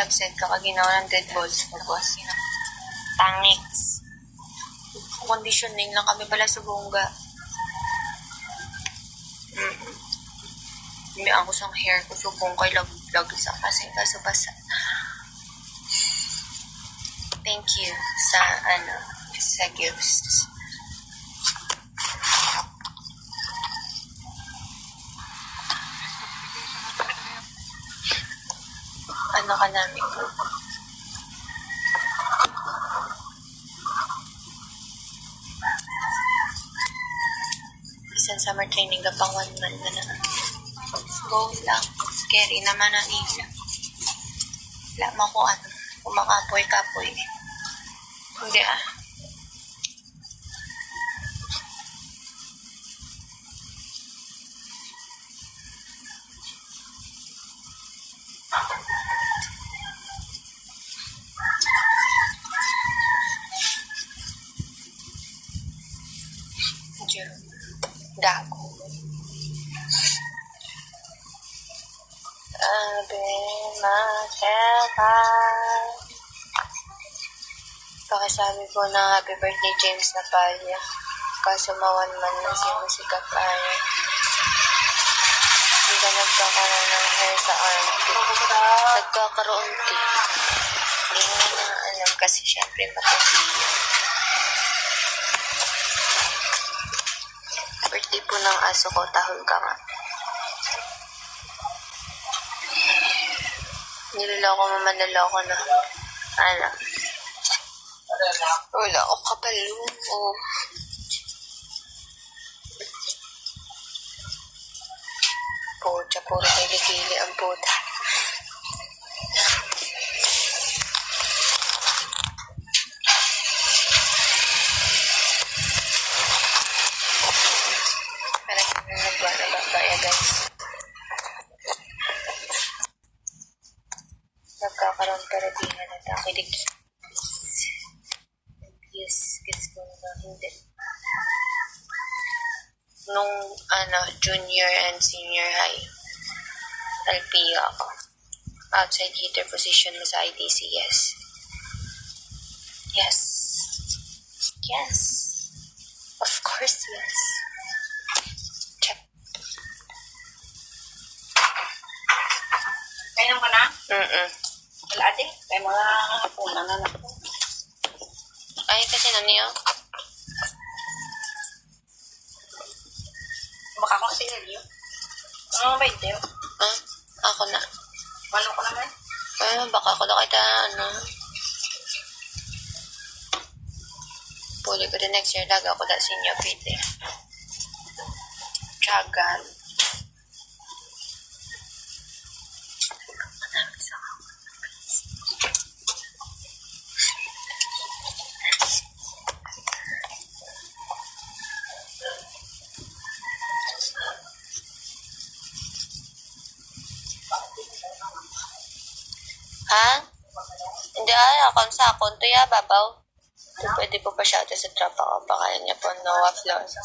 absent ka ginawa ng dead balls pagwas. Tangits. Conditioning lang kami pala sa bongga. Hindi ako sa hair ko subong kay lag sa kasi kasubasa. Thank you sa gifts. Ano ka namin ko? Isang summer training na pang 1 month na naman. Go lang. Scary naman ang ila. Wala mo ko kumakapoy-kapoy. Hindi Gago. Pakisabi po na happy birthday James Napalya. Kaso mawan man na si Musika Fire. Hindi ka nagkakaroon ng hair sa armpit. Nagkakaroon din. Hindi mo na alam kasi syempre matutulog. Birthday po ng aso ko, tahol ka nga. Niloloko mo manloloko na. Ano? Wala ako kapalo. Pucha, puro kilikili ang puta. Parang nagwala ba kaya guys? Nagkakaroon pero di nga natakilig. Yes, gets ko na hindi. Nung junior and senior high, LPU ako. Outside hitter position mo sa IDC, yes. Yes. Yes. Of course, yes. Check. Kainom ka na? Wala ate. Kaya mga hapunan na natin. Ay, kasi niyo? Baka akong sinilyo. Ano ba ito? Ako na. Walo ko naman. Baka ako na kita, Puli ko din next year, daga ako da senior pite. Tiyagan. Ha? Hindi akong sakon. Ito babaw. Pwede po pa siya sa tropa ko. Baka niya po Noah Flores.